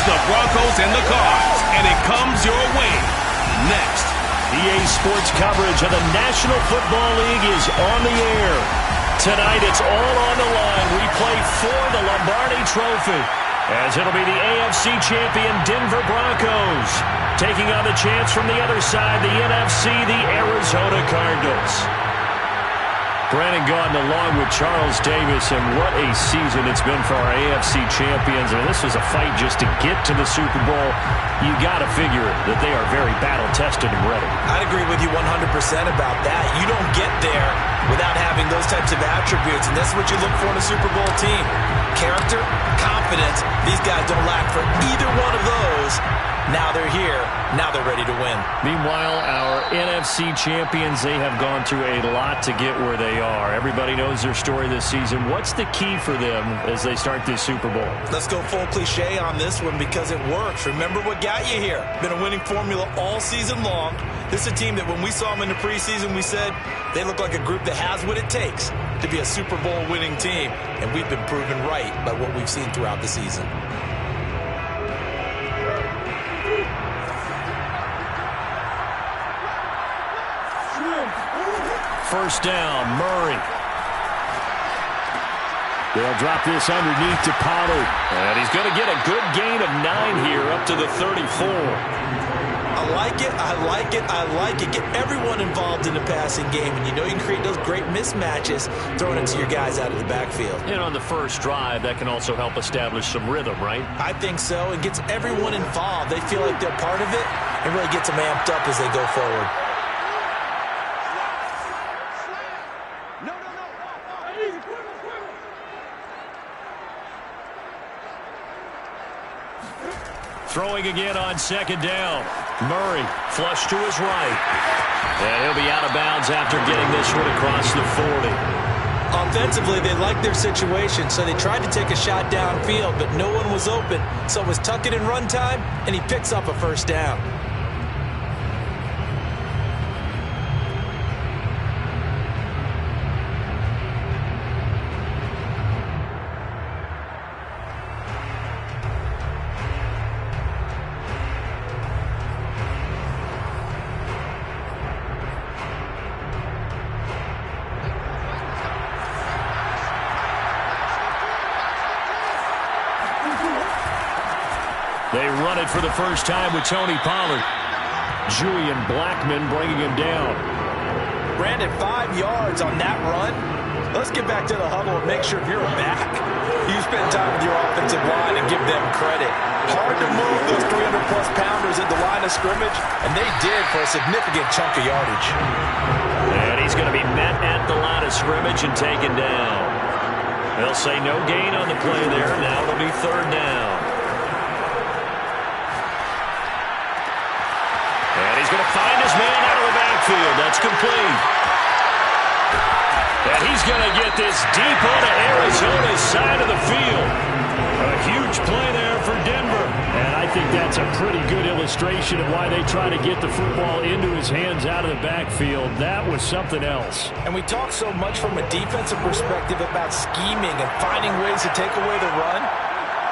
the Broncos and the Cards, and it comes your way next. EA Sports coverage of the National Football League is on the air. Tonight it's all on the line. We play for the Lombardi Trophy, as it'll be the AFC champion Denver Broncos taking on the chance from the other side, the NFC, the Arizona Cardinals. Brandon Gaudin along with Charles Davis, and what a season it's been for our AFC champions. I mean, this was a fight just to get to the Super Bowl. You got to figure that they are very battle-tested and ready. I'd agree with you 100% about that. You don't get there without having those types of attributes, and that's what you look for in a Super Bowl team. Character, confidence. These guys don't lack for either one of those. Now they're here. Now they're ready to win. Meanwhile, our NFC champions, they have gone through a lot to get where they are. Everybody knows their story this season. What's the key for them as they start this Super Bowl? Let's go full cliche on this one because it works. Remember what got you here. Been a winning formula all season long. This is a team that when we saw them in the preseason, we said they look like a group that has what it takes to be a Super Bowl winning team. And we've been proven right by what we've seen throughout the season. First down, Murray. They'll drop this underneath to Pollard. And he's going to get a good gain of 9 here up to the 34. I like it, I like it, I like it. Get everyone involved in the passing game. And you know you can create those great mismatches throwing it to your guys out of the backfield. And on the first drive, that can also help establish some rhythm, right? I think so. It gets everyone involved. They feel like they're part of it. It really gets them amped up as they go forward. Throwing again on second down. Murray flush to his right. And he'll be out of bounds after getting this one across the 40. Offensively, they liked their situation, so they tried to take a shot downfield, but no one was open. So it was tuck it in run time, and he picks up a first down. They run it for the first time with Tony Pollard. Julian Blackmon bringing him down. Brandon, 5 yards on that run. Let's get back to the huddle and make sure you're back. You spend time with your offensive line and give them credit. Hard to move those 300-plus pounders at the line of scrimmage, and they did for a significant chunk of yardage. And he's going to be met at the line of scrimmage and taken down. They'll say no gain on the play there. Now it'll be third down. And he's going to find his man out of the backfield. That's complete. And he's going to get this deep onto Arizona's side of the field. A huge play there for Denver. And I think that's a pretty good illustration of why they try to get the football into his hands out of the backfield. That was something else. And we talk so much from a defensive perspective about scheming and finding ways to take away the run.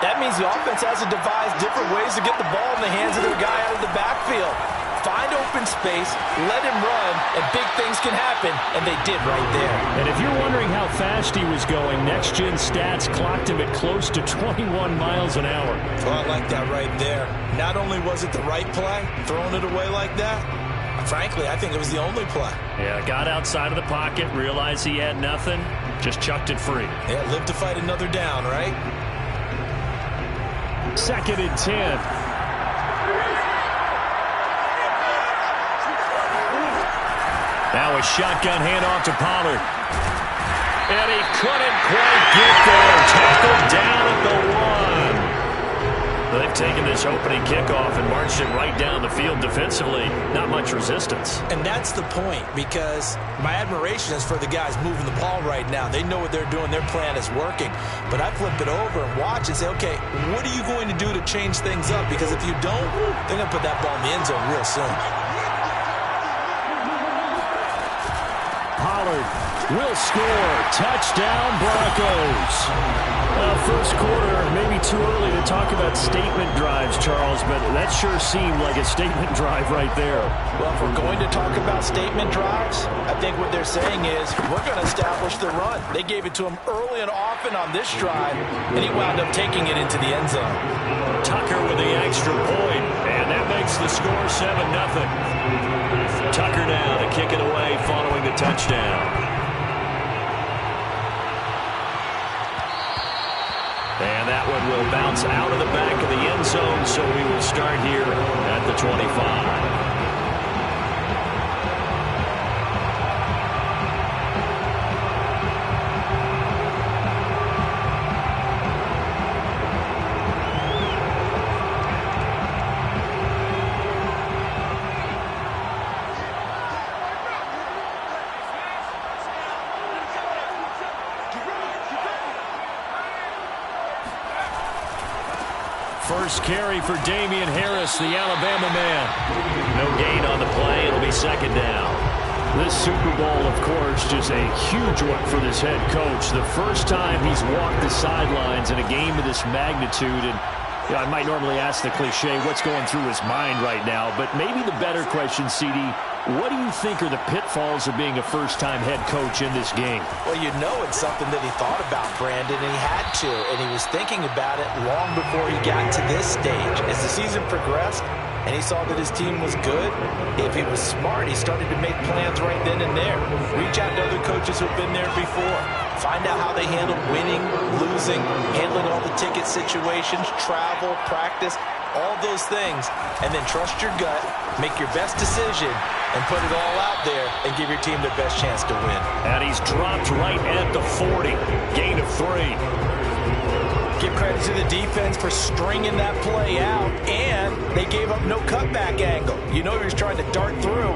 That means the offense has to devise different ways to get the ball in the hands of their guy out of the backfield. Find open space, let him run, and big things can happen, and they did right there. And if you're wondering how fast he was going, Next Gen Stats clocked him at close to 21 miles an hour. Well, I like that right there. Not only was it the right play, throwing it away like that, frankly, I think it was the only play. Yeah, got outside of the pocket, realized he had nothing, just chucked it free. Yeah, live to fight another down, right? 2nd and 10. Now a shotgun handoff to Pollard. And he couldn't quite get there. Tackled down at the 1. They've taken this opening kickoff and marched it right down the field defensively. Not much resistance. And that's the point, because my admiration is for the guys moving the ball right now. They know what they're doing. Their plan is working. But I flip it over and watch and say, okay, what are you going to do to change things up? Because if you don't, they're going to put that ball in the end zone real soon. Pollard will score. Touchdown, Broncos. First quarter, maybe too early to talk about statement drives, Charles, but that sure seemed like a statement drive right there. Well, if we're going to talk about statement drives, I think what they're saying is we're going to establish the run. They gave it to him early and often on this drive, and he wound up taking it into the end zone. Tucker with the extra point, and that makes the score 7-0. Tucker now to kick it away following the touchdown. And that one will bounce out of the back of the end zone, so we will start here at the 25. First carry for Damian Harris, the Alabama man. No gain on the play. It'll be second down. This Super Bowl, of course, just a huge one for this head coach. The first time he's walked the sidelines in a game of this magnitude. And you know, I might normally ask the cliche, what's going through his mind right now? But maybe the better question, CD, what do you think are the pitfalls of being a first-time head coach in this game? Well, you know it's something that he thought about, Brandon, and he had to. And he was thinking about it long before he got to this stage. As the season progressed and he saw that his team was good, if he was smart, he started to make plans right then and there. Reach out to other coaches who've been there before. Find out how they handled winning, losing, handling all the ticket situations, travel, practice, all those things, and then trust your gut, make your best decision, and put it all out there and give your team the best chance to win. And he's dropped right at the 40. Gain of 3. Give credit to the defense for stringing that play out, and they gave up no cutback angle. You know he was trying to dart through.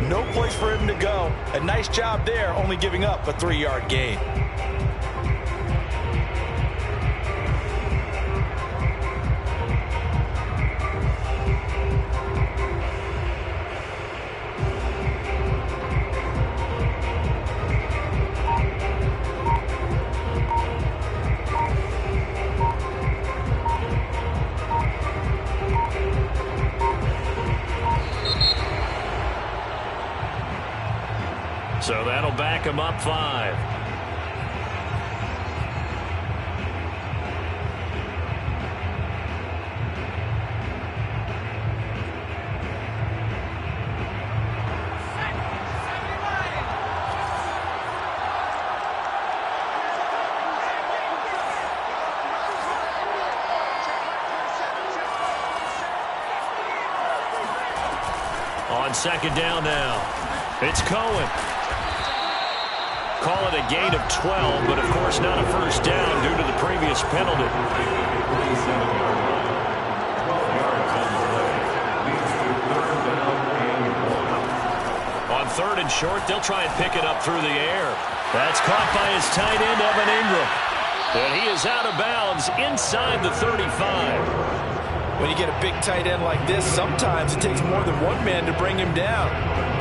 No place for him to go. A nice job there, only giving up a 3-yard gain. So that'll back him up 5. On second down now, it's Cohen. Call it a gain of 12, but of course not a first down due to the previous penalty. On third and short, they'll try and pick it up through the air. That's caught by his tight end, Evan Ingram. And he is out of bounds inside the 35. When you get a big tight end like this, sometimes it takes more than one man to bring him down.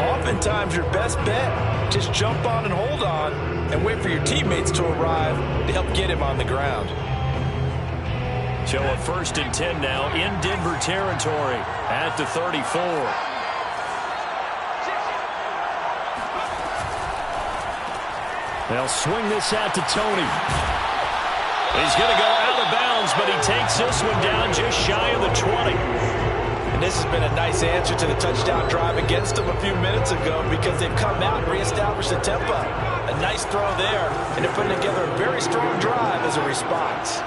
Oftentimes, your best bet, just jump on and hold on and wait for your teammates to arrive to help get him on the ground. So a 1st and 10 now in Denver territory at the 34. They'll swing this out to Tony. He's going to go out of bounds, but he takes this one down just shy of the 20. And this has been a nice answer to the touchdown drive against them a few minutes ago because they've come out and reestablished the tempo. A nice throw there, and they're putting together a very strong drive as a response.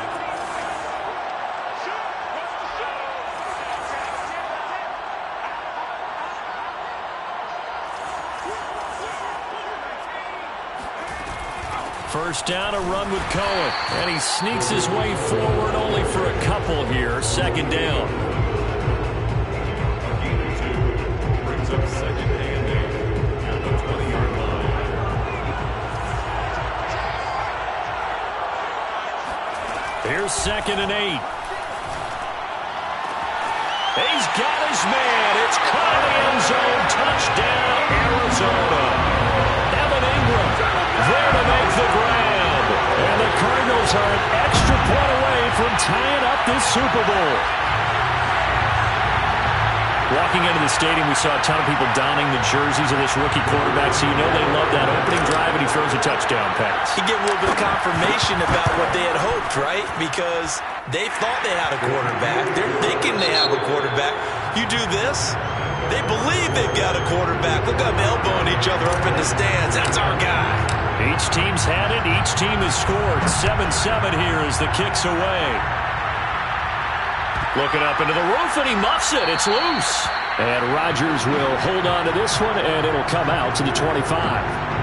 First down, a run with Cohen. And he sneaks his way forward only for a couple here. Second down. Brings up second and 8 at the 20-yard line. Here's 2nd and 8. He's got his man. It's caught in the end zone. Touchdown, Arizona. Evan Ingram there to make the grab. And the Cardinals are an extra point away from tying up this Super Bowl. Walking into the stadium, we saw a ton of people donning the jerseys of this rookie quarterback, so you know they love that opening drive, and he throws a touchdown pass. He gave a little bit of confirmation about what they had hoped, right? Because they thought they had a quarterback. They're thinking they have a quarterback. You do this, they believe they've got a quarterback. Look at them elbowing each other up in the stands. That's our guy. Each team's had it. Each team has scored. 7-7 here as the kick's away. Looking up into the roof, and he muffs it. It's loose. And Rodgers will hold on to this one, and it'll come out to the 25.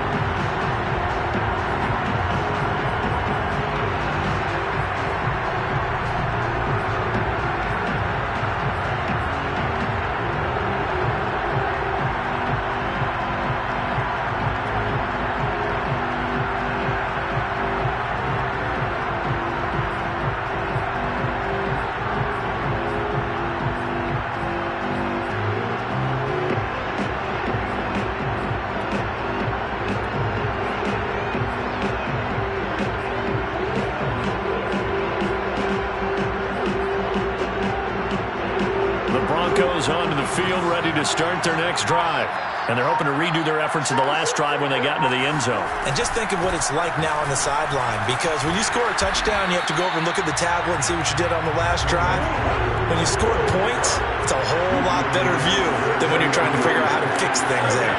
Onto the field, ready to start their next drive. And they're hoping to redo their efforts in the last drive when they got into the end zone. And just think of what it's like now on the sideline, because when you score a touchdown, you have to go over and look at the tablet and see what you did on the last drive. When you score points, it's a whole lot better view than when you're trying to figure out how to fix things there.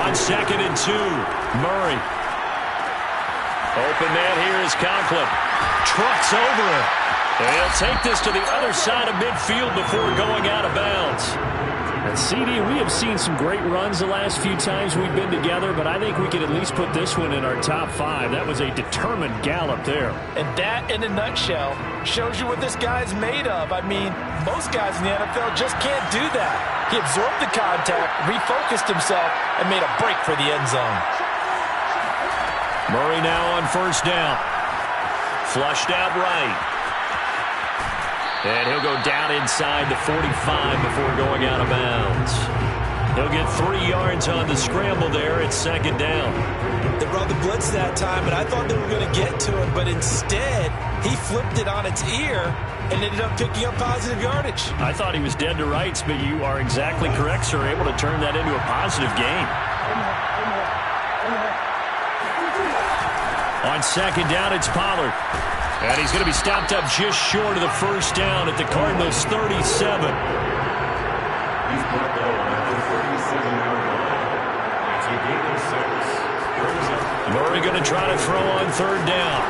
On 2nd and 2, Murray. Open man here is Conklin. Trucks over him. And he'll take this to the other side of midfield before going out of bounds. And CD, we have seen some great runs the last few times we've been together, but I think we could at least put this one in our top 5. That was a determined gallop there. And that, in a nutshell, shows you what this guy's made of. I mean, most guys in the NFL just can't do that. He absorbed the contact, refocused himself, and made a break for the end zone. Murray now on 1st down. Flushed out right. And he'll go down inside the 45 before going out of bounds. He'll get 3 yards on the scramble there. It's 2nd down. They brought the blitz that time, and I thought they were going to get to him, but instead, he flipped it on its ear and ended up picking up positive yardage. I thought he was dead to rights, but you are exactly correct, sir. Able to turn that into a positive gain. On 2nd down, it's Pollard. And he's going to be stopped up just short of the 1st down at the Cardinals' 37. Murray going to try to throw on 3rd down.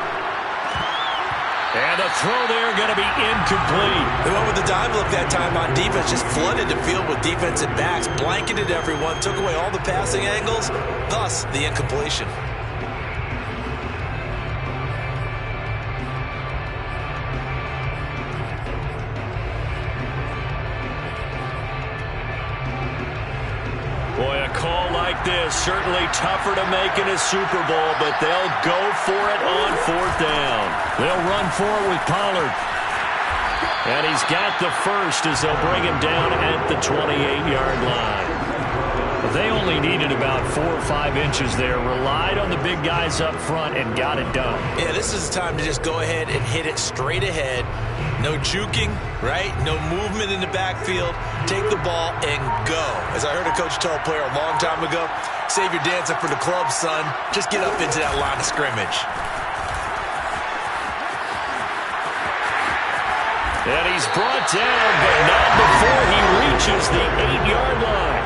And the throw there going to be incomplete. They went with the dime look that time on defense, just flooded the field with defensive backs, blanketed everyone, took away all the passing angles, thus the incompletion. Boy, a call like this, certainly tougher to make in a Super Bowl, but they'll go for it on 4th down. They'll run for it with Pollard. And he's got the first as they'll bring him down at the 28-yard line. They only needed about 4 or 5 inches there, relied on the big guys up front, and got it done. Yeah, this is the time to just go ahead and hit it straight ahead. No juking, right? No movement in the backfield. Take the ball and go. As I heard a coach tell a player a long time ago, save your dancing for the club, son. Just get up into that line of scrimmage. And he's brought down, but not before he reaches the 8-yard line.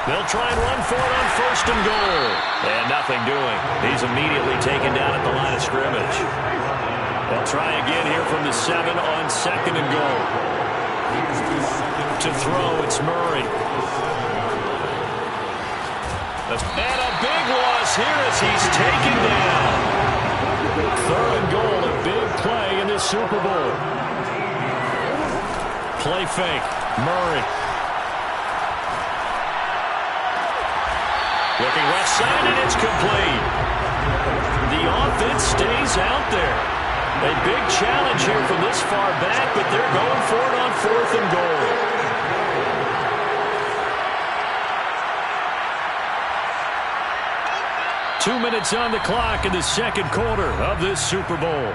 They'll try and run for it on 1st and goal. And nothing doing. He's immediately taken down at the line of scrimmage. They'll try again here from the 7 on 2nd and goal. To throw, it's Murray. And a big loss here as he's taken down. 3rd and goal, a big play in this Super Bowl. Play fake, Murray. Looking left side, and it's complete. The offense stays out there. A big challenge here from this far back, but they're going for it on 4th and goal. Two minutes on the clock in the second quarter of this Super Bowl.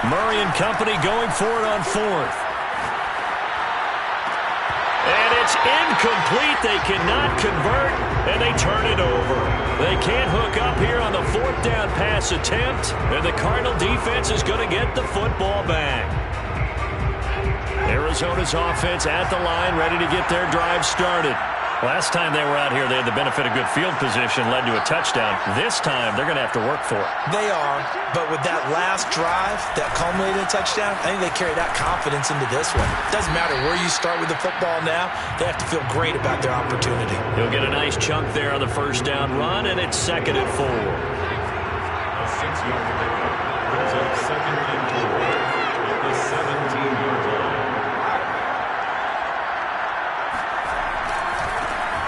Murray and company going for it on 4th. And it's incomplete. They cannot convert, and they turn it over. They can't hook up here on the 4th down pass attempt, and the Cardinal defense is going to get the football back. Arizona's offense at the line, ready to get their drive started. Last time they were out here, they had the benefit of good field position, led to a touchdown. This time, they're going to have to work for it. They are, but with that last drive that culminated in a touchdown, I think they carry that confidence into this one. Doesn't matter where you start with the football now, they have to feel great about their opportunity. He'll get a nice chunk there on the first down run, and it's 2nd and 4. A 6-yard pickup brings up 2nd and 4 at the 17-yard line.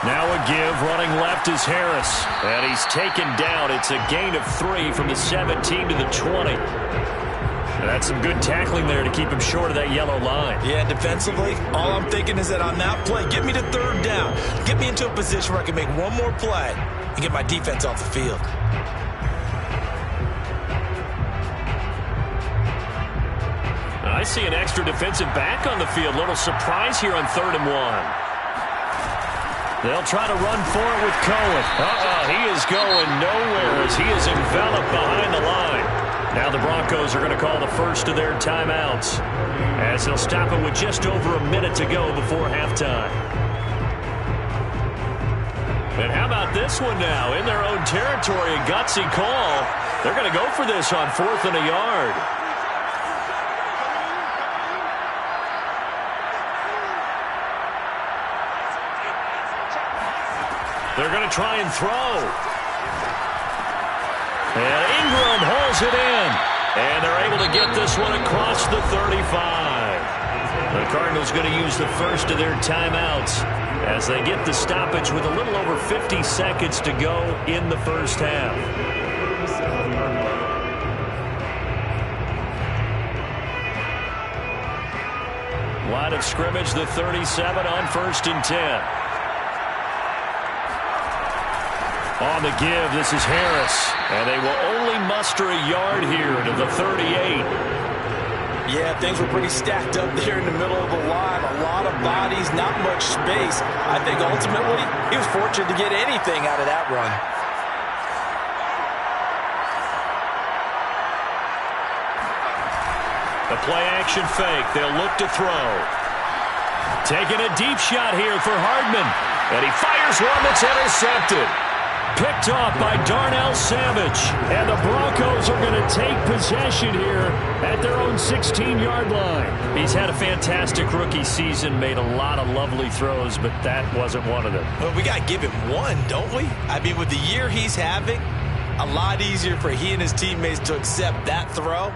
Now a give, running left is Harris. And he's taken down. It's a gain of 3 from the 17 to the 20. And that's some good tackling there to keep him short of that yellow line. Yeah, defensively, all I'm thinking is that on that play, get me to 3rd down. Get me into a position where I can make one more play and get my defense off the field. I see an extra defensive back on the field. Little surprise here on 3rd and 1. They'll try to run for it with Cohen. He is going nowhere as he is enveloped behind the line. Now the Broncos are going to call the first of their timeouts as they'll stop it with just over a minute to go before halftime. And how about this one now? In their own territory, a gutsy call. They're going to go for this on 4th and a yard. They're going to try and throw. And Ingram hauls it in. And they're able to get this one across the 35. The Cardinals going to use the first of their timeouts as they get the stoppage with a little over 50 seconds to go in the first half. Line of scrimmage, the 37 on 1st and 10. On the give, this is Harris. And they will only muster a yard here to the 38. Yeah, things were pretty stacked up there in the middle of the line. A lot of bodies, not much space. I think ultimately he was fortunate to get anything out of that run. The play-action fake. They'll look to throw. Taking a deep shot here for Hardman. And he fires one that's intercepted. Picked off by Darnell Savage. And the Broncos are going to take possession here at their own 16-yard line. He's had a fantastic rookie season, made a lot of lovely throws, but that wasn't one of them. Well, we got to give him one, don't we? I mean, with the year he's having, a lot easier for he and his teammates to accept that throw.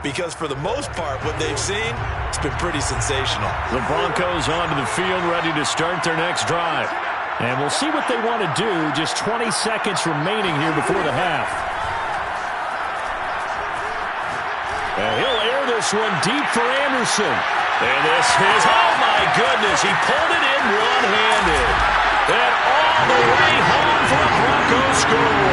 Because for the most part, what they've seen, it's been pretty sensational. The Broncos onto the field, ready to start their next drive. And we'll see what they want to do. Just 20 seconds remaining here before the half. And he'll air this one deep for Anderson. And this is, oh my goodness, he pulled it in one-handed. And all the way home for a Broncos score.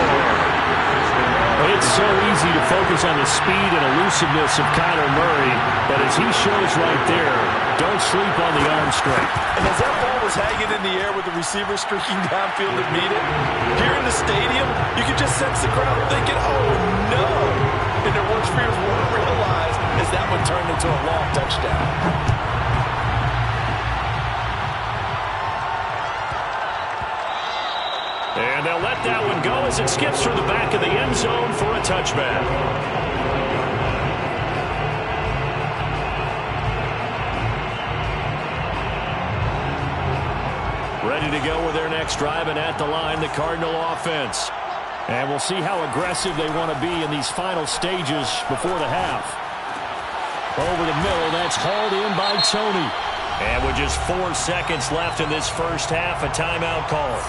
It's so easy to focus on the speed and elusiveness of Kyler Murray, but as he shows right there, don't sleep on the arm strength. And as that ball was hanging in the air with the receiver streaking downfield to meet it, here in the stadium, you could just sense the crowd thinking, oh no! And their worst fears weren't realized as that one turned into a long touchdown. let that one go as it skips through the back of the end zone for a touchback. Ready to go with their next drive, and at the line, the Cardinal offense. And we'll see how aggressive they want to be in these final stages before the half. Over the middle, that's hauled in by Tony. And with just 4 seconds left in this first half, a timeout call.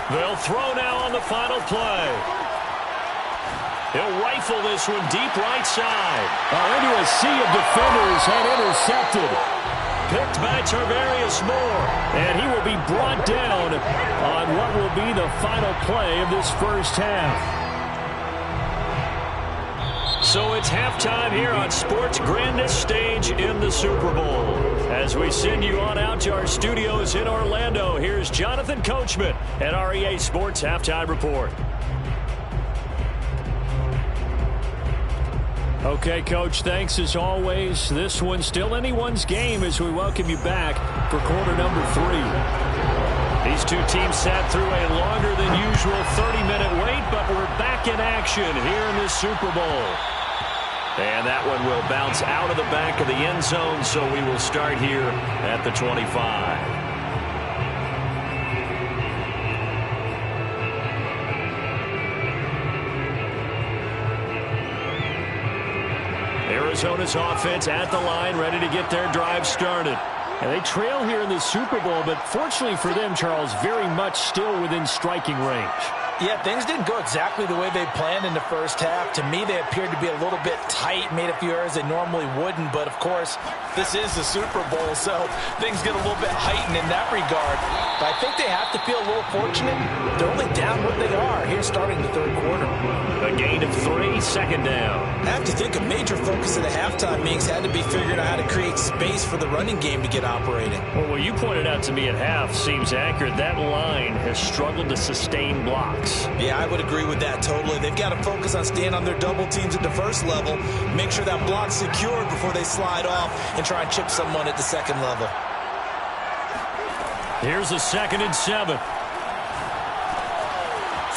They'll throw now on the final play. He'll rifle this one deep right side. Into a sea of defenders and intercepted. Picked by Tarvarius Moore. And he will be brought down on what will be the final play of this first half. So it's halftime here on sports' grandest stage in the Super Bowl. As we send you on out to our studios in Orlando, here's Jonathan Coachman at our EA Sports Halftime Report. Okay, Coach, thanks as always. This one's still anyone's game as we welcome you back for quarter number 3. These two teams sat through a longer than usual 30-minute wait, but we're back in action here in this Super Bowl. And that one will bounce out of the back of the end zone, so we will start here at the 25. Arizona's offense at the line, ready to get their drive started. And they trail here in the Super Bowl, but fortunately for them, Charles, very much still within striking range. Yeah, things didn't go exactly the way they planned in the first half. To me, they appeared to be a little bit tight, made a few errors they normally wouldn't. But, of course, this is the Super Bowl, so things get a little bit heightened in that regard. But I think they have to feel a little fortunate. They're only down what they are here starting the third quarter. A gain of 3, second down. I have to think a major focus of the halftime meetings had to be figuring out how to create space for the running game to get operating. Well, what you pointed out to me at half seems accurate. That line has struggled to sustain blocks. Yeah, I would agree with that totally. They've got to focus on staying on their double teams at the first level, make sure that block's secured before they slide off and try and chip someone at the second level. Here's a 2nd and 7.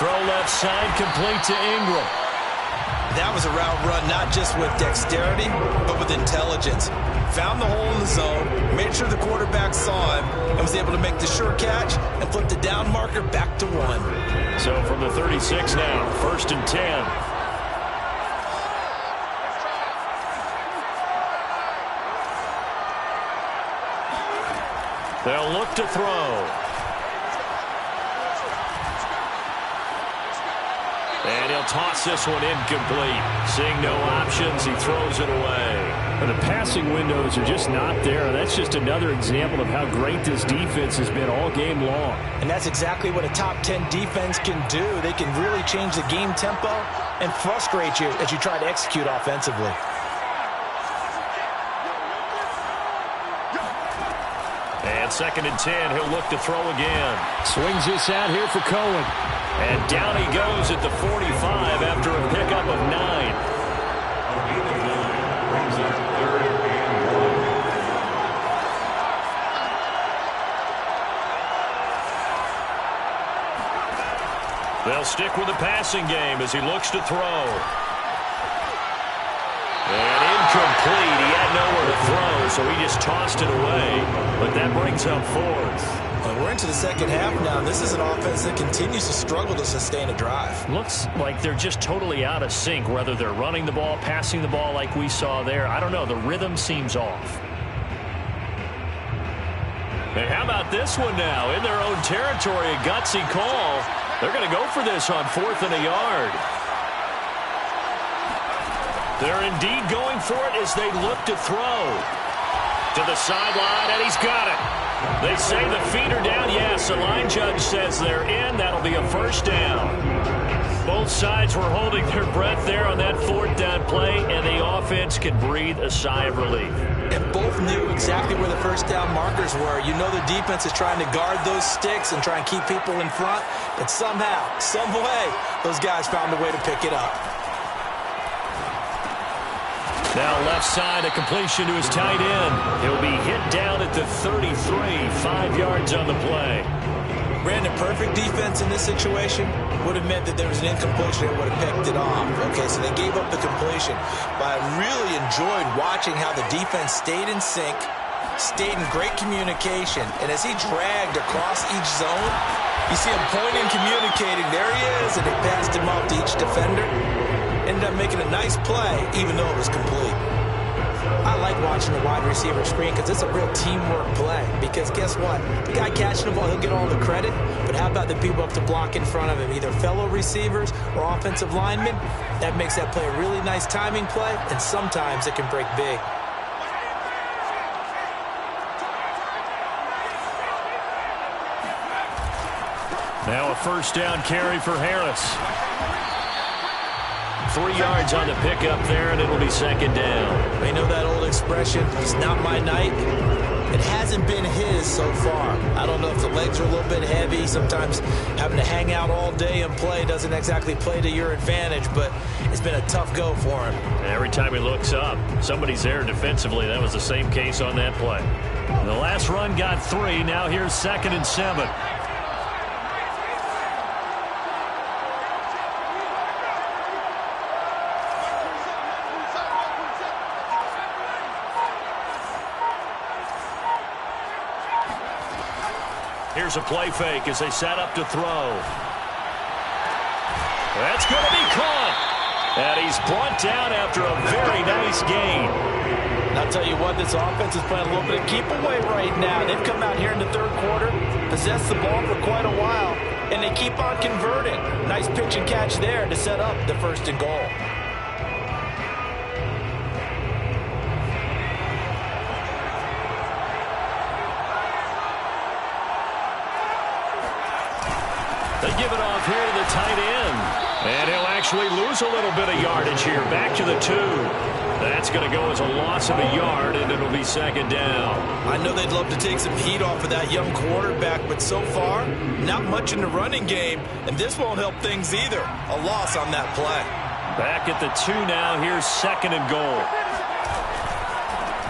Throw left side, complete to Ingram. That was a route run not just with dexterity, but with intelligence. Found the hole in the zone, made sure the quarterback saw him, and was able to make the sure catch and flip the down marker back to 1. So from the 36 now, 1st and 10. They'll look to throw. And he'll toss this one incomplete. Seeing no options, he throws it away. And the passing windows are just not there. That's just another example of how great this defense has been all game long. And that's exactly what a top 10 defense can do. They can really change the game tempo and frustrate you as you try to execute offensively. And 2nd and 10, he'll look to throw again. Swings this out here for Cohen. And down he goes at the 45 after a pickup of 9. They'll stick with the passing game as he looks to throw. And incomplete. He had nowhere to throw, so he just tossed it away. But that brings up 4th. And we're into the second half now. This is an offense that continues to struggle to sustain a drive. Looks like they're just totally out of sync, whether they're running the ball, passing the ball like we saw there. I don't know. The rhythm seems off. And how about this one now? In their own territory, a gutsy call. They're going to go for this on 4th and a yard. They're indeed going for it as they look to throw. To the sideline, and he's got it. They say the feet are down. Yes, the line judge says they're in. That'll be a 1st down. Both sides were holding their breath there on that 4th down play, and the offense can breathe a sigh of relief. And both knew exactly where the first down markers were. You know the defense is trying to guard those sticks and try and keep people in front. But somehow, some way, those guys found a way to pick it up. Now left side, a completion to his tight end. He'll be hit down at the 33, 5 yards on the play. Brandon, perfect defense in this situation would have meant that there was an incompletion and would have picked it off. Okay, so they gave up the completion. But I really enjoyed watching how the defense stayed in sync, stayed in great communication, and as he dragged across each zone, you see him pointing, communicating. There he is, and they passed him off to each defender. Ended up making a nice play, even though it was complete. I like watching the wide receiver screen because it's a real teamwork play. Because guess what? The guy catching the ball, he'll get all the credit. But how about the people up to block in front of him? Either fellow receivers or offensive linemen. That makes that play a really nice timing play. And sometimes it can break big. Now a first down carry for Harris. 3 yards on the pickup there, and it'll be second down. You know that old expression, it's not my night? It hasn't been his so far. I don't know if the legs are a little bit heavy. Sometimes having to hang out all day and play doesn't exactly play to your advantage, but it's been a tough go for him. Every time he looks up, somebody's there defensively. That was the same case on that play. The last run got 3. Now here's 2nd and 7. Here's a play fake as they set up to throw. That's going to be caught. And he's brought down after a very nice gain. I'll tell you what, this offense is playing a little bit of keep away right now. They've come out here in the third quarter, possessed the ball for quite a while, and they keep on converting. Nice pitch and catch there to set up the 1st and goal. They give it off here to the tight end. And he'll actually lose a little bit of yardage here. Back to the 2. That's going to go as a loss of a yard, and it'll be second down. I know they'd love to take some heat off of that young quarterback, but so far, not much in the running game, and this won't help things either. A loss on that play. Back at the 2 now. Here's 2nd and goal.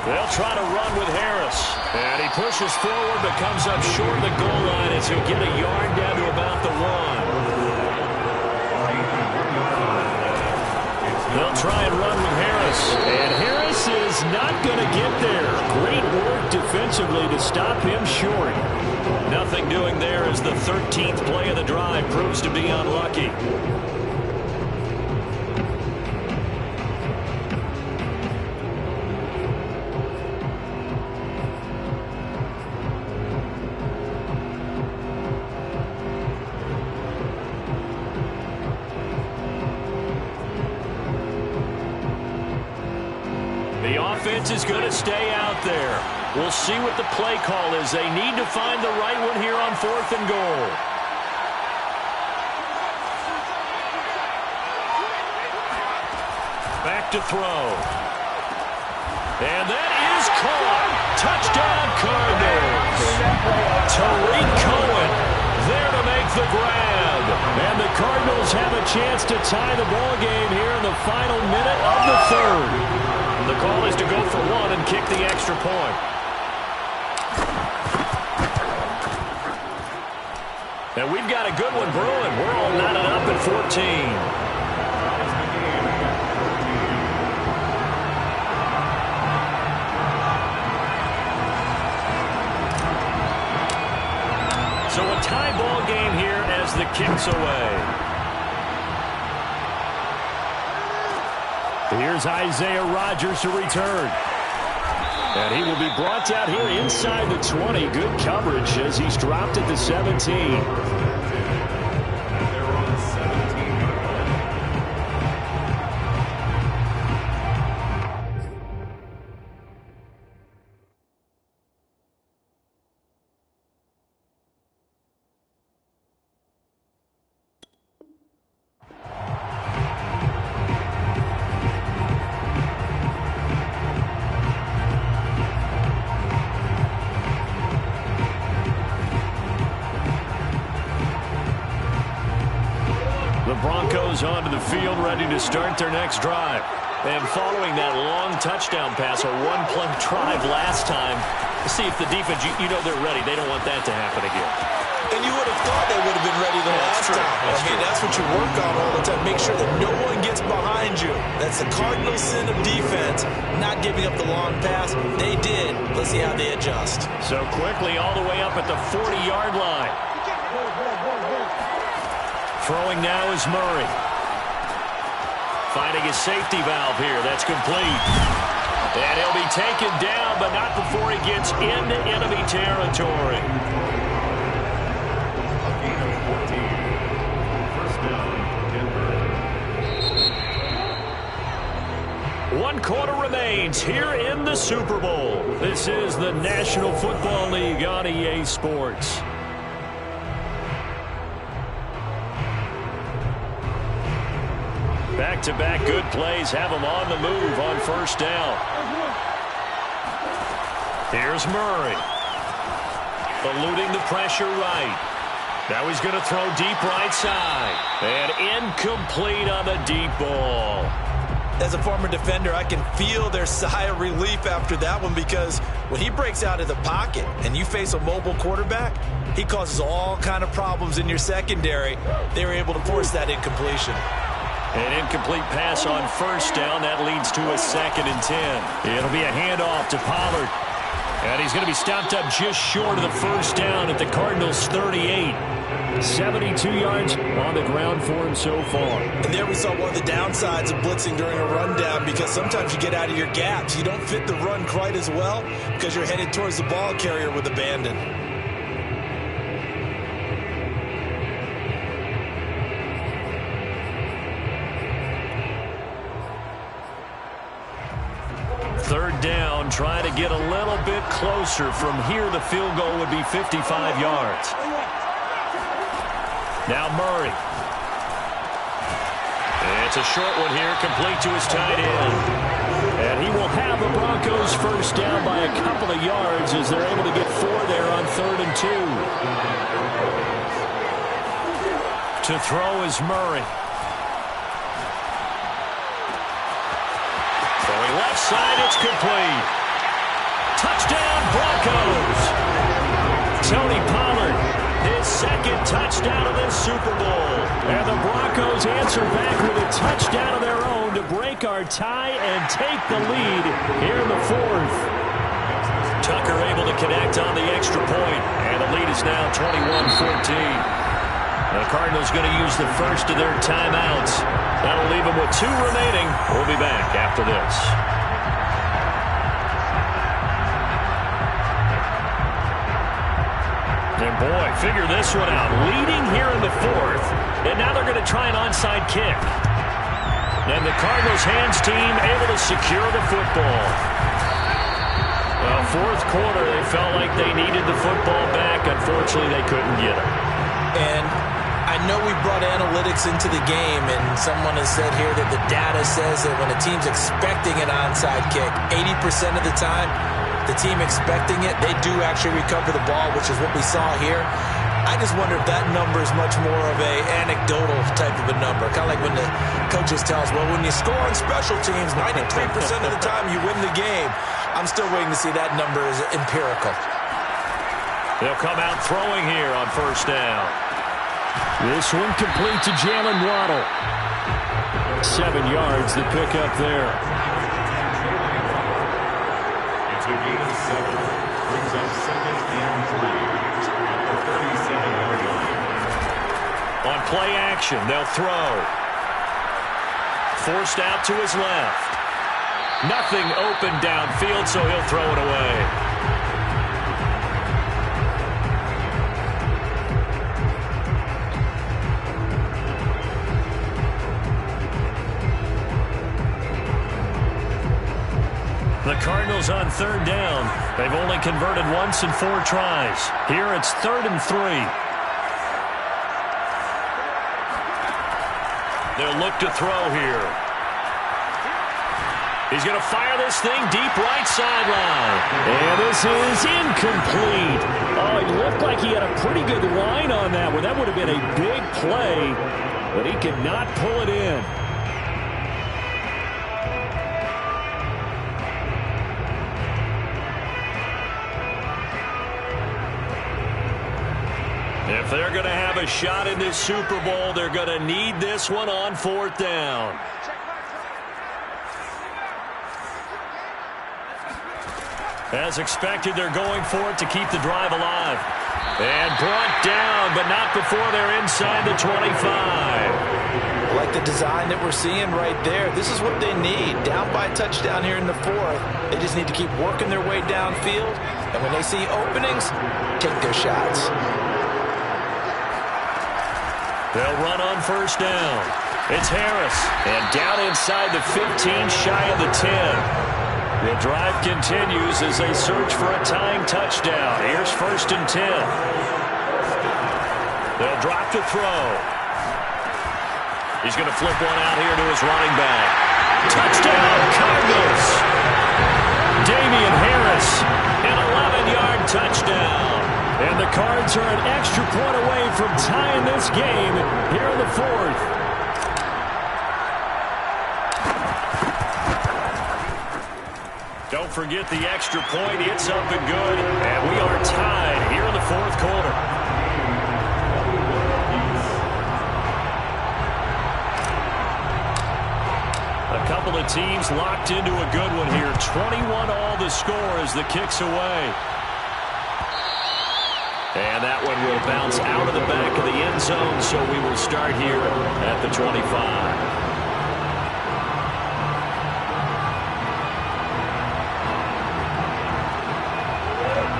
They'll try to run with Harris. And he pushes forward but comes up short of the goal line as he'll get a yard down to about the 1. They'll try and run with Harris. And Harris is not going to get there. Great work defensively to stop him short. Nothing doing there as the 13th play of the drive proves to be unlucky. Is going to stay out there. We'll see what the play call is. They need to find the right one here on 4th and goal. Back to throw. And that is caught. Touchdown Cardinals. Tariq Cohen there to make the grab. And the Cardinals have a chance to tie the ball game here in the final minute of the 3rd. The call is to go for 1 and kick the extra point. And we've got a good one brewing. We're all knotted up at 14. So a tie ball game here as the kick's away. Here's Isaiah Rodgers to return. And he will be brought out here inside the 20. Good coverage as he's dropped at the 17. The Broncos onto the field, ready to start their next drive. And following that long touchdown pass, a one-play drive last time, see if the defense, you know they're ready. They don't want that to happen again. And you would have thought they would have been ready the last time. That's what you work on all the time. Make sure that no one gets behind you. That's the cardinal sin of defense, not giving up the long pass. They did. Let's see how they adjust. So quickly all the way up at the 40-yard line. Throwing now is Murray. Finding his safety valve here. That's complete. And he'll be taken down, but not before he gets into enemy territory. First down, Denver. 1 quarter remains here in the Super Bowl. This is the National Football League on EA Sports. Back-to-back good plays have him on the move on first down. Here's Murray. Eluding the pressure right. Now he's going to throw deep right side. And incomplete on the deep ball. As a former defender, I can feel their sigh of relief after that one, because when he breaks out of the pocket and you face a mobile quarterback, he causes all kind of problems in your secondary. They were able to force that incompletion. An incomplete pass on first down. That leads to a 2nd and 10. It'll be a handoff to Pollard. And he's going to be stopped up just short of the first down at the Cardinals' 38. 72 yards on the ground for him so far. And there we saw one of the downsides of blitzing during a rundown, because sometimes you get out of your gaps. You don't fit the run quite as well because you're headed towards the ball carrier with abandon. Third down, trying to get a little bit closer. From here, the field goal would be 55 yards. Now Murray. It's a short one here, complete to his tight end. And he will have the Broncos first down by a couple of yards as they're able to get 4 there on 3rd and 2. To throw is Murray. Left side, it's complete. Touchdown, Broncos. Tony Pollard, his 2nd touchdown of this Super Bowl. And the Broncos answer back with a touchdown of their own to break our tie and take the lead here in the 4th. Tucker able to connect on the extra point, and the lead is now 21-14. The Cardinals going to use the first of their timeouts. That'll leave them with 2 remaining. We'll be back after this. And boy, figure this one out. Leading here in the 4th, and now they're going to try an onside kick. And the Cardinals hands team able to secure the football. Well, 4th quarter, they felt like they needed the football back. Unfortunately, they couldn't get it. And I know we brought analytics into the game, and someone has said here that the data says that when a team's expecting an onside kick, 80% of the time, the team expecting it, they do actually recover the ball, which is what we saw here. I just wonder if that number is much more of a anecdotal type of a number. Kind of like when the coaches tell us, well, when you score on special teams, 93% of the time you win the game. I'm still waiting to see that number is empirical. They'll come out throwing here on first down. This one complete to Jalen Waddle. 7 yards the pick up there. It's a gain of 7. Brings up 2nd and 3 at the 37-yard line. On play action, they'll throw. Forced out to his left. Nothing open downfield, so he'll throw it away. The Cardinals on 3rd down. They've only converted once in 4 tries. Here it's 3rd and 3. They'll look to throw here. He's going to fire this thing deep right sideline. And this is incomplete. Oh, it looked like he had a pretty good line on that one. That would have been a big play. but he cannot pull it in. If they're going to have a shot in this Super Bowl, they're going to need this one on 4th down. As expected, they're going for it to keep the drive alive. And brought down, but not before they're inside the 25. I like the design that we're seeing right there. This is what they need. Down by a touchdown here in the 4th. They just need to keep working their way downfield. And when they see openings, take their shots. They'll run on 1st down. It's Harris. And down inside the 15, shy of the 10. The drive continues as they search for a tying touchdown. Here's 1st and 10. They'll drop to throw. He's going to flip one out here to his running back. Touchdown, Cardz! Damian Harris, an 11-yard touchdown. And the Cards are an extra point away from tying this game here in the 4th. Don't forget the extra point. It's up and good. And we are tied here in the 4th quarter. A couple of teams locked into a good one here. 21 all the score as the kick's away. And that one will bounce out of the back of the end zone, so we will start here at the 25.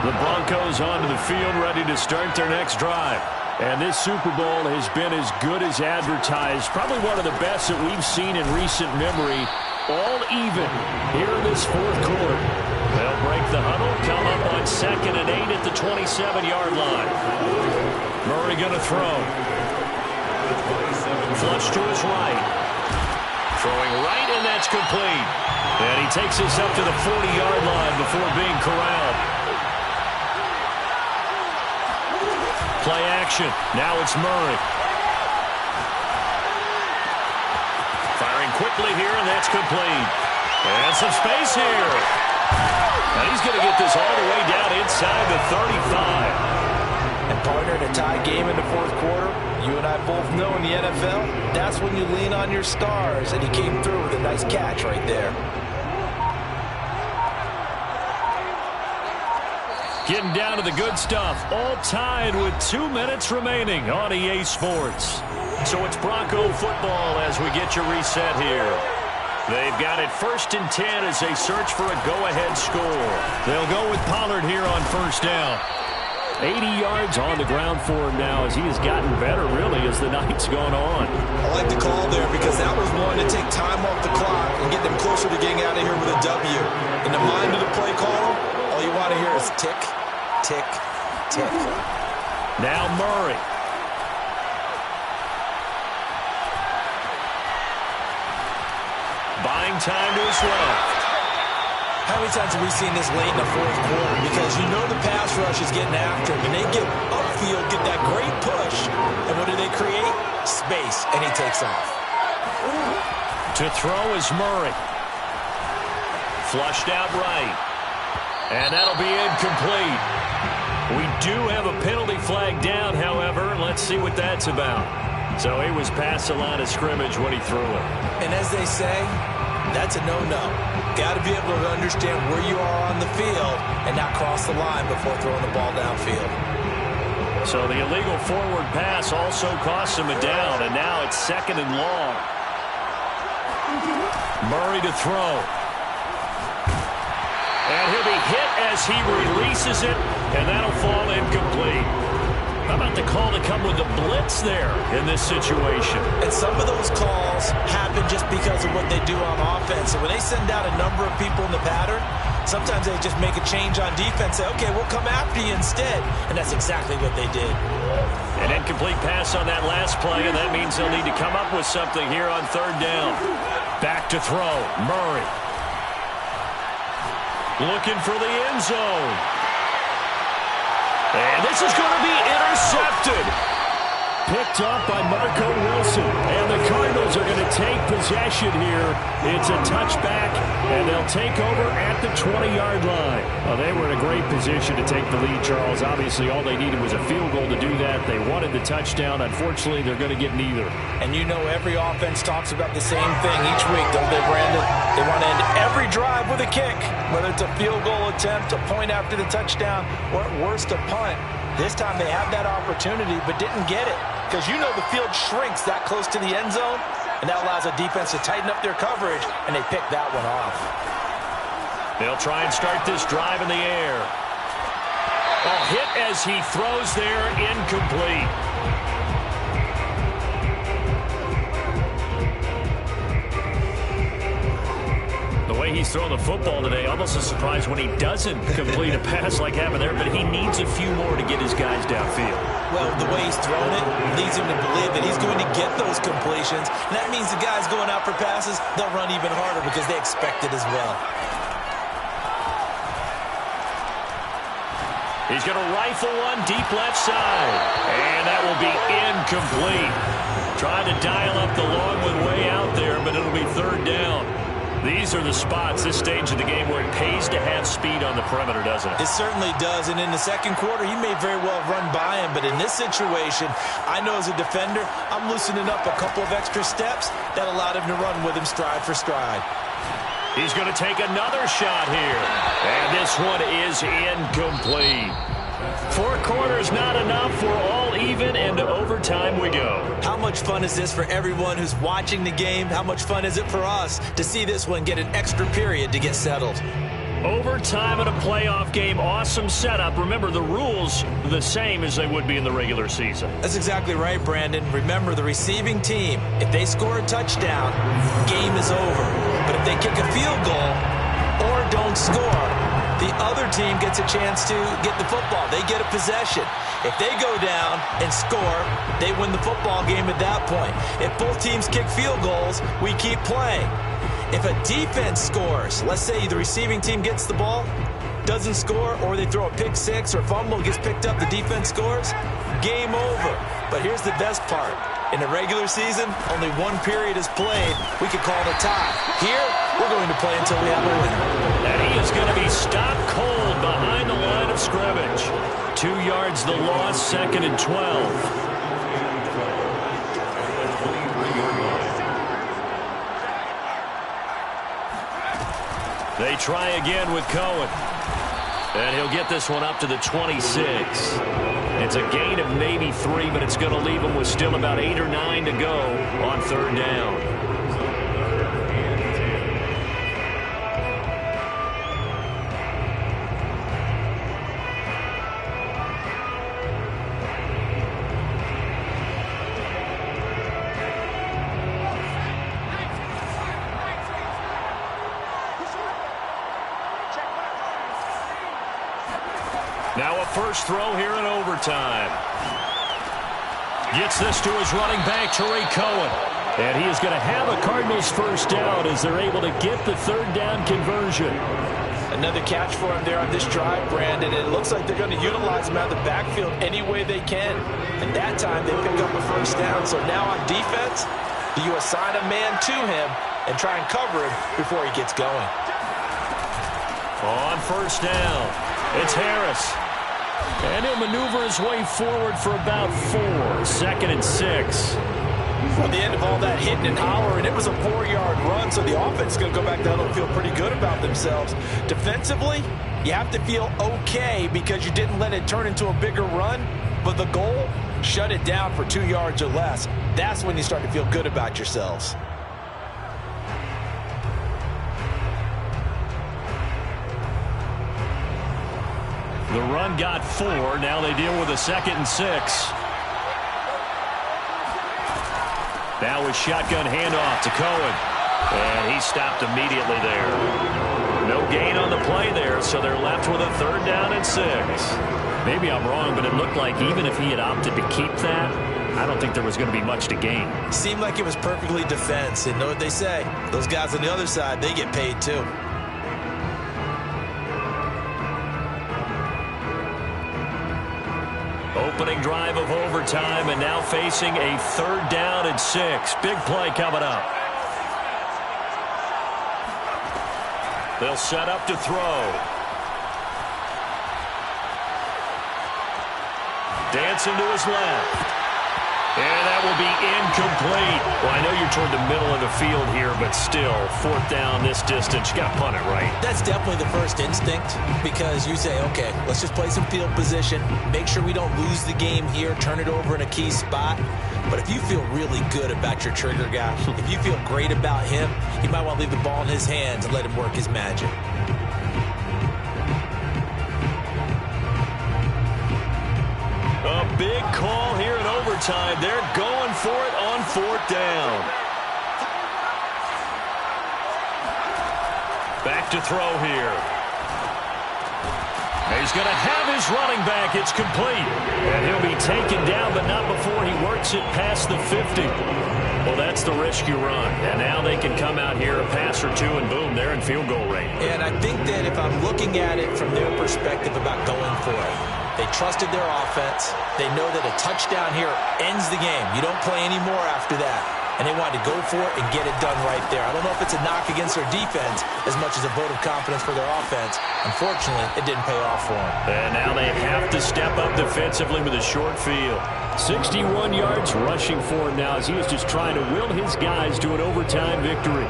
The Broncos onto the field, ready to start their next drive. And this Super Bowl has been as good as advertised. Probably one of the best that we've seen in recent memory. All even here in this 4th quarter. They'll break the huddle, come up on 2nd and 8 at the 27-yard line. Murray going to throw. Flush to his right. Throwing right, and that's complete. And he takes us up to the 40-yard line before being corralled. Play action. Now it's Murray. Firing quickly here, and that's complete. And some space here. And he's going to get this all the way down inside the 35. And partner, in a tie game in the 4th quarter, you and I both know in the NFL, that's when you lean on your stars. And he came through with a nice catch right there. Getting down to the good stuff. All tied with 2 minutes remaining on EA Sports. So it's Bronco football as we get your reset here. They've got it 1st and 10 as they search for a go-ahead score. They'll go with Pollard here on 1st down. 80 yards on the ground for him now as he has gotten better, really, as the night's gone on. I like the call there because that was one to take time off the clock and get them closer to getting out of here with a W. In the mind of the play caller, all you want to hear is tick, tick, tick. Now Murray. Buying time to his left. How many times have we seen this late in the 4th quarter? Because you know the pass rush is getting after him. And they get upfield, get that great push. And what do they create? Space. And he takes off. To throw is Murray. Flushed out right. And that'll be incomplete. We do have a penalty flag down, however. Let's see what that's about. So he was past the line of scrimmage when he threw it. And as they say, that's a no-no. Got to be able to understand where you are on the field and not cross the line before throwing the ball downfield. So the illegal forward pass also costs him a down, and now it's 2nd and long. Murray to throw. And he'll be hit as he releases it, and that'll fall incomplete. How about the call to come with the blitz there in this situation? And some of those calls happen just because of what they do on offense. And when they send out a number of people in the pattern, sometimes they just make a change on defense, say, okay, we'll come after you instead. And that's exactly what they did. An incomplete pass on that last play, and that means they'll need to come up with something here on 3rd down. Back to throw, Murray. Looking for the end zone. And this is going to be intercepted. picked up by Marco Wilson. And the Cardinals are going to take possession here. It's a touchback, and they'll take over at the 20-yard line. Well, they were in a great position to take the lead, Charles. Obviously, all they needed was a field goal to do that. They wanted the touchdown. Unfortunately, they're going to get neither. And you know every offense talks about the same thing each week, don't they, Brandon? They want to end every drive with a kick, whether it's a field goal attempt, a point after the touchdown, or at worst, a punt. This time they had that opportunity but didn't get it, because you know the field shrinks that close to the end zone, and that allows a defense to tighten up their coverage, and they pick that one off. They'll try and start this drive in the air. Oh, hit as he throws there, incomplete. The way he's throwing the football today, almost a surprise when he doesn't complete a pass like happened there, but he needs a few more to get his guys downfield. Well, the way he's throwing it leads him to believe that he's going to get those completions, and that means the guys going out for passes, they'll run even harder because they expect it as well. He's going to rifle one deep left side, and that will be incomplete. Trying to dial up the long one way out there, but it'll be third down. These are the spots, this stage of the game, where it pays to have speed on the perimeter, doesn't it? It certainly does, and in the second quarter, he may very well run by him, but in this situation, I know as a defender, I'm loosening up a couple of extra steps that allowed him to run with him stride for stride. He's going to take another shot here, and this one is incomplete. 4 quarters not enough. We're all even, and to overtime we go. How much fun is this for everyone who's watching the game? How much fun is it for us to see this one get an extra period to get settled? Overtime in a playoff game, awesome setup. Remember, the rules the same as they would be in the regular season. That's exactly right, Brandon. Remember, the receiving team, if they score a touchdown, game is over. But if they kick a field goal or don't score, the other team gets a chance to get the football. They get a possession. If they go down and score, they win the football game at that point. If both teams kick field goals, we keep playing. If a defense scores, let's say the receiving team gets the ball, doesn't score, or they throw a pick six or fumble, gets picked up, the defense scores, game over. But here's the best part. In the regular season, only one period is played. We could call it a tie. Here, we're going to play until we have a winner. And he is going to be stopped cold behind the line of scrimmage. 2 yards the loss, 2nd and 12. They try again with Cohen. And he'll get this one up to the 26. It's a gain of maybe 3, but it's going to leave him with still about 8 or 9 to go on third down. Now a first throw here in overtime. Gets this to his running back, Tariq Cohen. And he is going to have a Cardinals first down as they're able to get the third down conversion. Another catch for him there on this drive, Brandon. It looks like they're going to utilize him out of the backfield any way they can. And that time they pick up a first down. So now on defense, you assign a man to him and try and cover him before he gets going. On first down, it's Harris. And he'll maneuver his way forward for about 4. 2nd and 6. At the end of all that hitting and hollering, it was a 4-yard run, so the offense is going to go back down and feel pretty good about themselves. Defensively, you have to feel okay because you didn't let it turn into a bigger run, but the goal, shut it down for 2 yards or less. That's when you start to feel good about yourselves. The run got 4. Now they deal with a 2nd and 6. Now a shotgun handoff to Cohen. And he stopped immediately there. No gain on the play there, so they're left with a 3rd down and 6. Maybe I'm wrong, but it looked like even if he had opted to keep that, I don't think there was going to be much to gain. Seemed like it was perfectly defense. And know what they say? Those guys on the other side, they get paid too. opening drive of overtime, and now facing a 3rd down and 6. Big play coming up. They'll set up to throw. Dancing to his left. And that will be incomplete. Well, I know you're toward the middle of the field here, but still, 4th down this distance. You got to punt it, right? That's definitely the first instinct, because you say, okay, let's just play some field position, make sure we don't lose the game here, turn it over in a key spot. But if you feel really good about your trigger guy, if you feel great about him, you might want to leave the ball in his hands and let him work his magic. A big call here in overtime. They're going for it on 4th down. Back to throw here. He's going to have his running back. It's complete. And he'll be taken down, but not before he works it past the 50. Well, that's the risk you run. And now they can come out here, a pass or two, and boom, they're in field goal range. And I think that if I'm looking at it from their perspective about going for it, they trusted their offense. They know that a touchdown here ends the game. You don't play any more after that. And they wanted to go for it and get it done right there. I don't know if it's a knock against their defense as much as a vote of confidence for their offense. Unfortunately, it didn't pay off for them. And now they have to step up defensively with a short field. 61 yards rushing for him now as he is just trying to will his guys to an overtime victory.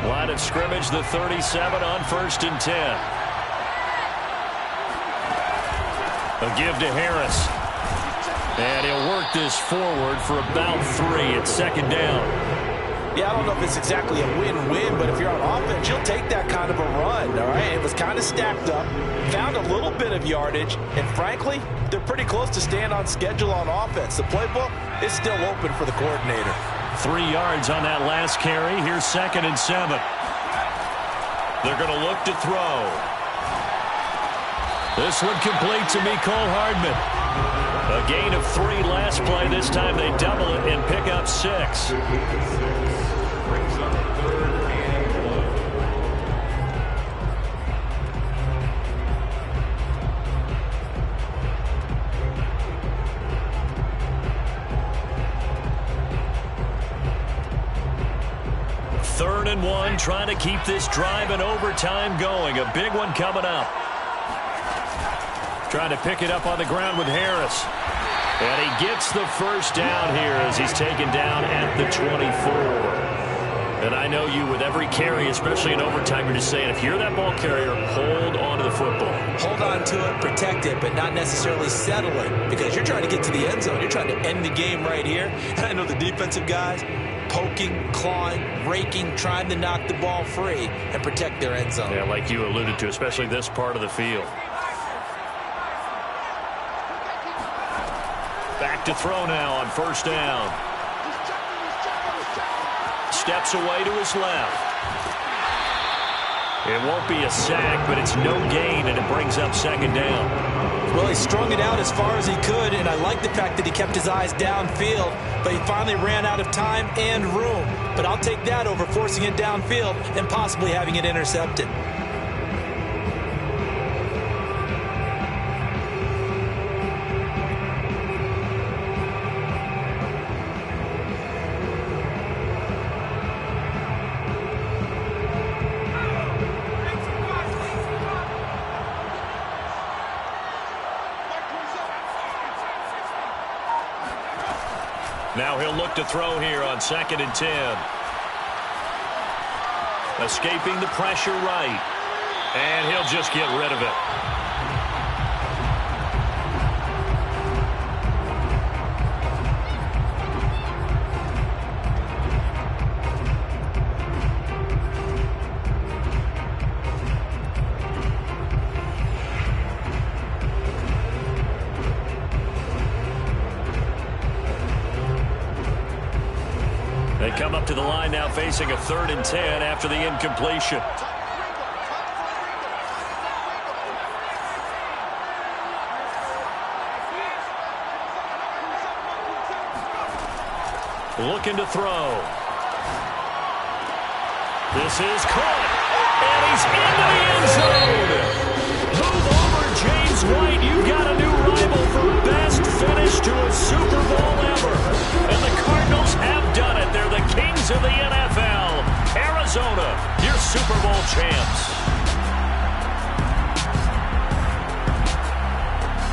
Line of scrimmage, the 37 on 1st and 10. A give to Harris. And he'll work this forward for about 3 at 2nd down. Yeah, I don't know if it's exactly a win-win, but if you're on offense, you'll take that kind of a run, all right? It was kind of stacked up, found a little bit of yardage, and frankly, they're pretty close to staying on schedule on offense. The playbook is still open for the coordinator. 3 yards on that last carry. Here's 2nd and 7. They're going to look to throw. This one complete to Mecole Hardman. A gain of 3 last play. This time they double it and pick up 6. Brings up 3rd and 1. 3rd and 1, trying to keep this drive in overtime going. A big one coming up. Trying to pick it up on the ground with Harris. And he gets the 1st down here as he's taken down at the 24. And I know you, with every carry, especially in overtime, you're just saying, if you're that ball carrier, hold on to the football. Hold on to it, protect it, but not necessarily settle it, because you're trying to get to the end zone. You're trying to end the game right here. And I know the defensive guys poking, clawing, raking, trying to knock the ball free and protect their end zone. Yeah, like you alluded to, especially this part of the field. Back to throw now on 1st down. Steps away to his left. It won't be a sack, but it's no gain, and it brings up 2nd down. Well, he strung it out as far as he could, and I like the fact that he kept his eyes downfield, but he finally ran out of time and room. But I'll take that over forcing it downfield and possibly having it intercepted. Now he'll look to throw here on 2nd and 10. Escaping the pressure right. And he'll just get rid of it. They come up to the line now facing a 3rd and 10 after the incompletion. Looking to throw. This is caught, and he's into the end zone. Move over, James White. You've got a new rival for best finish to a Super Bowl ever. And the Cardinals have done it. They're the kings of the NFL. Arizona, your Super Bowl champs.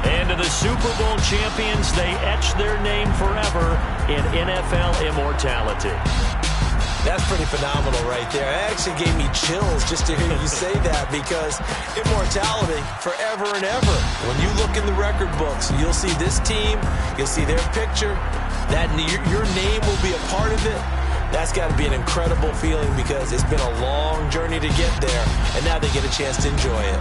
And to the Super Bowl champions, they etch their name forever in NFL immortality. That's pretty phenomenal right there. It actually gave me chills just to hear you say that, because immortality forever and ever. When you look in the record books, you'll see this team, you'll see their picture, that your name will be a part of it. That's got to be an incredible feeling, because it's been a long journey to get there, and now they get a chance to enjoy it.